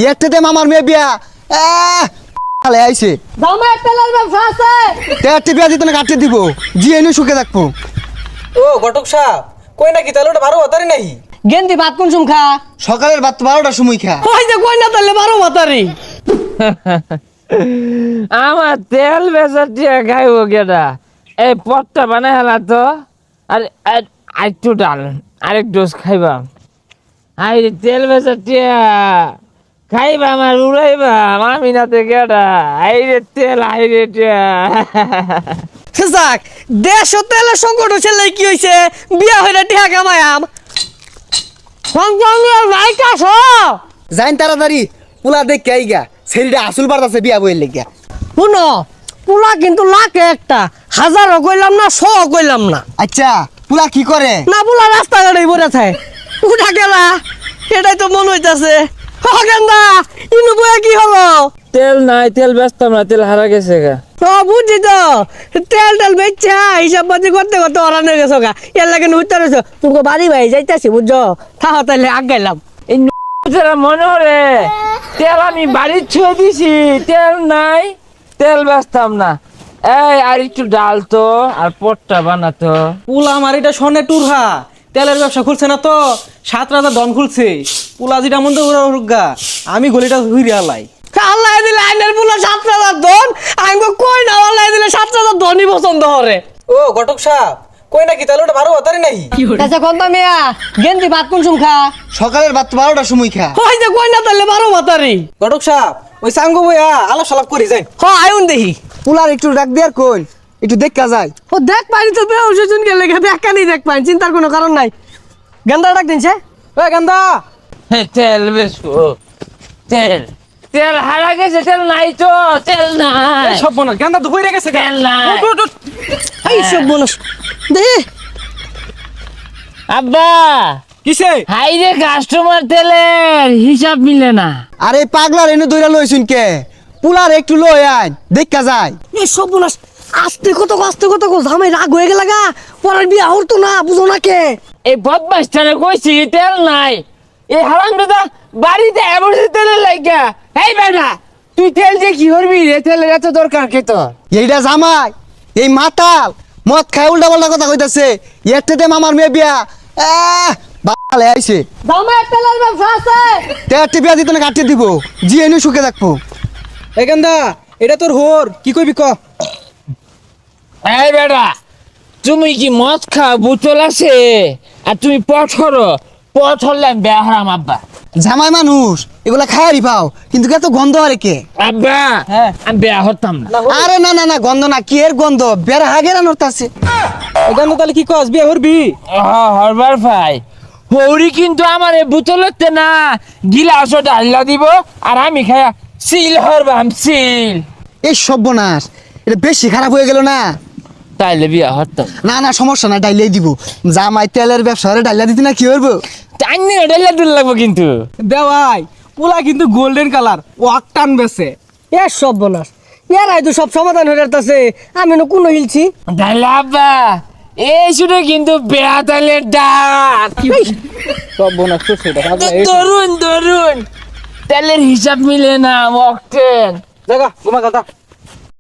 একটাতে মামার মেয়ে বিয়া খালে আইছে জামাই তেলের ব্যবসা আছে। একটা বিয়া দিতে না কাটতে দিব জিয়ে নিয়ে সুখে থাকবো। ও ঘটক সাহেব কই নাকি তাহলে ওটা 12 হতারি নাই? গেন্দি ভাত কোন সুম খা? সকালের ভাত 12টার সময় খা। ওই যে কই না তাহলে 12 ভাতারি। আমার তেল বেচার টিয়া খাইব কেটা? এই পথটা বানাই হেলা তো। আর একটু ডাল আরেক ডোজ খাইবা। আই তেল বেচার টিয়া খাইবা আমার উড়াইবা আমি না তে কেটা? আই রে তেল আই রে টিয়া। যাক দেশ ও তেলের সংকট ছেলে কি হইছে? বিয়া হইরা টিহা কামায়াম। সংসার রাইট আসো। যাইন তাড়াতাড়ি পোলা দেখে আইগা ছেলেটা আসল বাড়তাছে বিয়া বইয়ের লেগা। শুনো পোলা কিন্তু লাখে একটা, হাজারও কইলাম না, 100 কইলাম না। আচ্ছা পোলা কি করে? না পোলা রাস্তাঘাটে পড়ে থাকে। উঠা গেলা এটাই তো মন হইতাছে। গেন্দা ইনু বয়া কি হলো? তেল নাই, তেল বেচতাম না, তেল হারা গেছে গা। তো বুঝছি তো, তেল টেল বেচছা হিসাব পাতি করতে করতে ওরানো গেছো গা। এর লাগে উত্তর হয়েছো তুমি বাড়ি ভাই যাইতাছি বুঝছো, থাহো তাহলে আগাইলাম। এই যারা মনে হরে তেল আমি বাড়ির ছুঁয়ে দিছি, তেল নাই, তেল বেচতাম না। এই আর একটু ডাল তো আর পটটা বানাতো। পুলা আমার এটা শোনে টুরহা তেলের ব্যবসা খুলছে না তো, 7 রাজা দন খুলছে। পুলা যেটা মন তো গা আমি গলিটা ঘুরে আলাই। আল্লাহ দিলে আইনের পুলা 7,000 ধন, আমি কই না আল্লাহ দিলে 7,000 ধনই পছন্দ হরে। ও ঘটক সাহেব কই নাকি তাহলে ওটা 12 হতারি নাই? আচ্ছা কোন মিয়া গেন্দি ভাত কোন সুম খা? সকালের ভাত 12টার সময় খা। ওই যে কই না তাহলে 12 ভাতারি। ঘটক সাহেব ওই সাঙ্গু বইয়া আলাপ সালাপ করি যাই। আয়ুন দেখি। পোলার একটু ডাক দেয়ার কোন একটু দেখা যায়। ও দেখ পানি তো বেউসুন গেলে দেখানি দেখ পানি, চিন্তার কোনো কারণ নাই। গেন্দা ডাক দিনছে। ওই গান্দা তেল বেচবো, তেল তেল হারা গেছে, তেল নাই তো, তেল নাই, সব মনে গান্দা তো হইরে গেছে। তেল নাই। এই সব মানুষ দে আব্বা কিসে? হাই রে কাস্টমার তেলের হিসাব মিলে না। আরে পাগলার এনে দইরা লইছুন কে? পোলার একটু লই আইন দেখা যায়। এই সব মানুষ আস্তে কত জামাই রাগ হয়ে গেল গা, পরের বিয়া হতো না বুঝো না কে? এই বদমাসটারে কইছি তেল নাই, এই হারামজাদা বাড়িতে এমরজেন্সি তেলের লাগা। এই বেটা তুই তেল যে কি করবি রে? তেলের এত দরকার কে তোর? এইটা জামাই এই মাতাল মদ খায় উল্টা পাল্টা কথা কইতাছে। একটাতে মামার মেয়ে বিয়া ভালে আইছে। জামাই তেলের ব্যবসা আছে। একটা বিয়া দিতে না কাটতে দিব জিয়ে নিয়ে সুখে থাকবো। এই গান্দা এটা তোর হোর কি কইবি ক? এই বেটা তুমি কি মদ খাও বোতল আছে আর তুমি পথ হরো? পথ হরলে আমি বেয়া হারাম আব্বা। জামাই মানুষ এগুলা খায়ারি পাও কিন্তু এত গন্ধ আরে কে? আব্বা হ্যাঁ। আমি বেয়া হতাম না। আরে না না না গন্ধ না কি এর গন্ধ বের হাগেরা নড়তাছে। এই গান্দা তাহলে কি কস বিয়ে করবি? হরবার ভাই হৌরি কিন্তু আমার এই বোতলতে না গিলাসও ডাল্লা দিব আর আমি খায়া সিল হরবাম সিল। এই সর্বনাশ এটা বেশি খারাপ হয়ে গেল না। তাইলে বিয়া হতাম না না সমস্যা না ডাইলেই দিব। জামাই তেলের ব্যবসা হলে ডাইলা দিতে না কি করবো? টাইনি ডাল্লা দিল লাগবো কিন্তু। দেওয়াই পুলা কিন্তু গোল্ডেন কালার ওয়াক টান বেছে। এ সব মানুষ ইয়ারাই তো সব সমাধান হয়ে যাচ্ছে, আমি না কোনো হিলছি। তাইলে আব্বা এই শুনে কিন্তু বেয়া তাইলে ডাক সব বোনাস তো সেটা ধরুন ধরুন তেলের হিসাব মিলে না অক্টেন। জায়গা ঘুমা গাদা।